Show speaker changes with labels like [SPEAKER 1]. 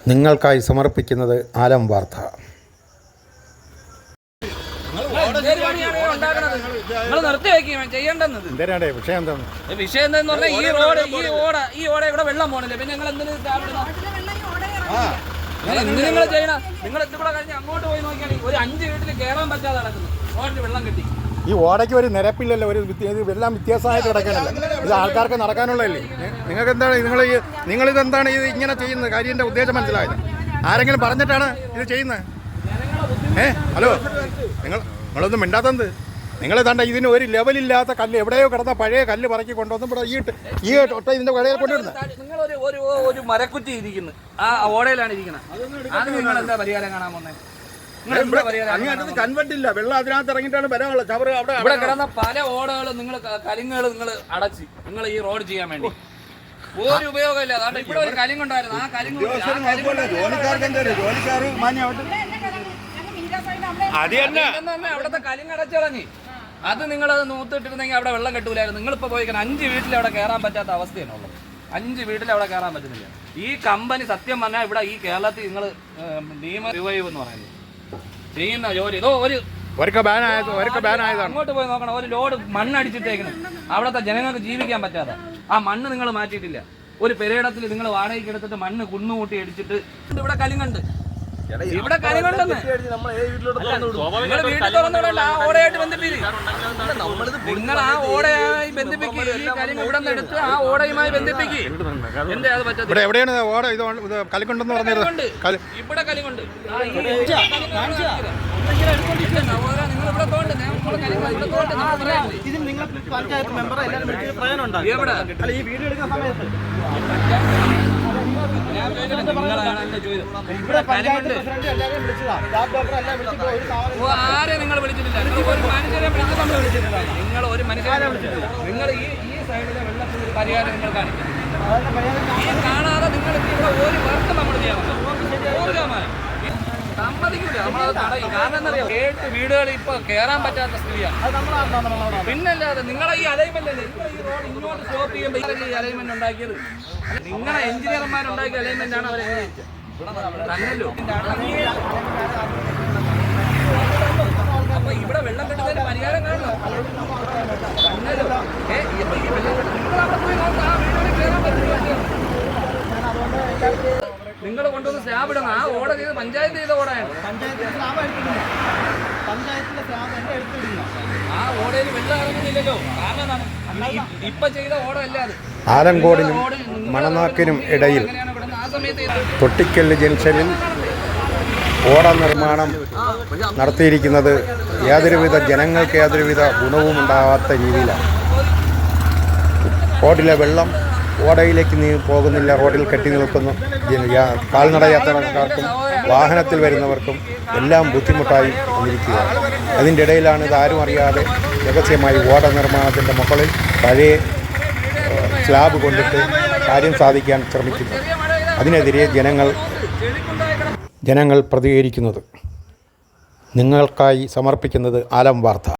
[SPEAKER 1] നിങ്ങൾക്കായി സമർപ്പിക്കുന്നത് ആലം വാർത്ത.
[SPEAKER 2] വിഷയം എന്താന്ന് പറഞ്ഞാൽ ഈ ഓട ഇവിടെ വെള്ളം പോണില്ല. പിന്നെ നിങ്ങൾ എന്തിനു നിങ്ങൾ ചെയ്യണം? നിങ്ങൾ എത്തിക്കൂടെ കഴിഞ്ഞ് അങ്ങോട്ട് പോയി നോക്കിയാൽ ഒരു 5 വീട്ടിൽ കയറാൻ പറ്റാതെ നടക്കുന്നു. റോഡിൽ വെള്ളം കെട്ടി.
[SPEAKER 1] ഈ ഓടയ്ക്ക് ഒരു നിരപ്പില്ലല്ലോ, ഒരു എല്ലാം വ്യത്യാസമായിട്ട് കിടക്കാനല്ല. ഇത് ആൾക്കാർക്ക് നടക്കാനുള്ളതല്ലേ. നിങ്ങൾക്ക് എന്താണ് നിങ്ങളിതെന്താണ് ഇത് ഇങ്ങനെ ചെയ്യുന്നത്? കാര്യൻ്റെ ഉദ്ദേശം മനസ്സിലായത്? ആരെങ്കിലും പറഞ്ഞിട്ടാണ് ഇത് ചെയ്യുന്നത്? ഹലോ, നിങ്ങളൊന്നും മിണ്ടാത്തത്. നിങ്ങൾ തണ്ട ഇതിന് ഒരു ലെവലില്ലാത്ത കല്ല് എവിടെയോ കിടന്ന പഴയ കല്ല് പറക്കി കൊണ്ടുവന്ന് ഇവിടെ ഈ ഒട്ട ഇതിന്റെ കടയിൽ കൊണ്ടുവരുന്നത്.
[SPEAKER 2] നിങ്ങൾ ഒരു മരക്കുറ്റി ഇരിക്കുന്നു, ആ ഓടയിലാണ് ഇരിക്കുന്നത്. അത് നിങ്ങൾ എന്താ പരിഹാരം കാണാൻ പോകുന്നത്?
[SPEAKER 1] കൺവെർട്ടില്ല, വെള്ളം അതിനകത്ത് ഇറങ്ങിയിട്ടാണ് വരാനുള്ളത്.
[SPEAKER 2] ഇവിടെ കിടന്ന പല ഓടകളും നിങ്ങൾ കലിങ്ങുകൾ നിങ്ങൾ അടച്ച് നിങ്ങൾ ഈ റോഡ് ചെയ്യാൻ വേണ്ടി ഒരു ഉപയോഗമില്ല. അതാണ് ഇവിടെ ഒരു കലിങ്ങുണ്ടായിരുന്നു. ആ കലിങ്ങ് അവിടുത്തെ കലിങ്ങടച്ചിറങ്ങി. അത് നിങ്ങളത് നൂത്തിട്ടിരുന്നെങ്കിൽ അവിടെ വെള്ളം കെട്ടൂലായിരുന്നു. നിങ്ങളിപ്പോൾ പോയിക്കണം 5 വീട്ടിൽ അവിടെ കയറാൻ പറ്റാത്ത അവസ്ഥയാണുള്ളത്. 5 വീട്ടിൽ അവിടെ കയറാൻ പറ്റുന്നില്ല. ഈ കമ്പനി സത്യം പറഞ്ഞാൽ ഇവിടെ ഈ കേരളത്തിൽ നിങ്ങൾ നിയമ റിവൈവ് എന്ന് പറയുന്നത് ചെയ്യുന്ന ജോലി ഇതോ അങ്ങോട്ട് പോയി നോക്കണം. ഒരു ലോഡ് മണ്ണ് അടിച്ചിട്ടേക്കണം. അവിടുത്തെ ജനങ്ങൾക്ക് ജീവിക്കാൻ പറ്റാതെ ആ മണ്ണ് നിങ്ങൾ മാറ്റിയിട്ടില്ല. ഒരു പെരേടത്തിൽ നിങ്ങൾ വാടകയ്ക്ക് എടുത്തിട്ട് മണ്ണ് കുന്നുകൂട്ടി അടിച്ചിട്ട് ഇവിടെ കലിങ്ങുണ്ട്. ഇവിടെ കലിങ്ങുണ്ടെന്ന് നിങ്ങൾ വീട്ടിൽ തുറന്നുവിടേണ്ട. ആ ഓടയായിട്ട് ബന്ധിപ്പിക്കും. നിങ്ങൾ ആ ഓടയായി ബന്ധിപ്പിക്കുക. ഈ കലിങ്ങ് ഇവിടെ നിന്ന് എടുത്ത് ആ ഓടയുമായി ബന്ധിപ്പിക്കും. എന്തേ അത് പറ്റത്തില്ല.
[SPEAKER 1] എവിടെയാണ് ഓട ഇത് കലിങ്ങുണ്ടെന്ന് പറഞ്ഞത്?
[SPEAKER 2] ഇവിടെ കലിങ്ങുണ്ട്. നിങ്ങൾ ഇവിടെ തോണ്ട് ആരെ നിങ്ങൾ വിളിച്ചിട്ടില്ല. ഒരു മനുഷ്യരെ വിളിച്ചിട്ടില്ല. നിങ്ങൾ ഒരു മനുഷ്യരെ വിളിച്ചിട്ടില്ല. നിങ്ങൾ ഈ സൈഡിലെ വെള്ളത്തിൽ ഒരു പരിഹാരം നിങ്ങൾ കാണിക്കും. ഈ കാണാതെ നിങ്ങൾ ഇവിടെ ഒരു വർക്ക് നമ്മൾ ചെയ്യാം. സമ്മതിക്കില്ല, നമ്മളത് തടയും. കാരണം എന്താ പറയുക, 7 വീടുകൾ ഇപ്പൊ കയറാൻ പറ്റാത്ത സ്ഥിതിയാണ്. പിന്നല്ലാതെ നിങ്ങളെ ഈ അലൈൻമെന്റ് അല്ലേ ഈ റോഡ് ഇങ്ങോട്ട് സ്റ്റോപ്പ് ചെയ്യുമ്പോൾ ഈ അലൈൻമെന്റ് ഉണ്ടാക്കിയത് നിങ്ങളെ എഞ്ചിനീയർമാരുണ്ടാക്കിയ അലൈൻമെന്റ് ആണ് അവരെ തന്നല്ലോ. അപ്പൊ ഇവിടെ വെള്ളം കെട്ടുന്നതിന് പരിഹാരം കാണണം. നിങ്ങൾ കൊണ്ടുവന്ന് സ്ലാബ് ഇടണം. ആ ഓട ചെയ്ത് പഞ്ചായത്ത് ചെയ്ത ഓടയാണ്. ആ ഓടയിൽ വെള്ളം ഇറങ്ങുന്നില്ലല്ലോ. കാരണം ഇപ്പൊ ചെയ്ത ഓട അല്ല അത്.
[SPEAKER 1] ആലങ്കോടിനും മണനാക്കിനും ഇടയിൽ തൊട്ടിക്കല്ല് ജംഗ്ഷനിൽ ഓട നിർമ്മാണം നടത്തിയിരിക്കുന്നത് ജനങ്ങൾക്ക് യാതൊരുവിധ ഗുണവും ഉണ്ടാകാത്ത രീതിയിലാണ്. റോഡിലെ വെള്ളം ഓടയിലേക്ക് പോകുന്നില്ല. റോഡിൽ കെട്ടി നിൽക്കുന്നു. കാൽനട യാത്രക്കാർക്കും വാഹനത്തിൽ വരുന്നവർക്കും എല്ലാം ബുദ്ധിമുട്ടായി വന്നിരിക്കുകയാണ്. അതിൻ്റെ ഇടയിലാണ് ഇതാരും അറിയാതെ രഹസ്യമായി ഓട നിർമ്മാണത്തിൻ്റെ മുകളിൽ പഴയ സ്ലാബ് കൊണ്ടിട്ട് കാര്യം സാധിക്കാൻ ശ്രമിക്കുന്നത്. അതിനെതിരെ ജനങ്ങൾ പ്രതികരിക്കുന്നത്. നിങ്ങൾക്കായി സമർപ്പിക്കുന്നത് ആലം വാർത്ത.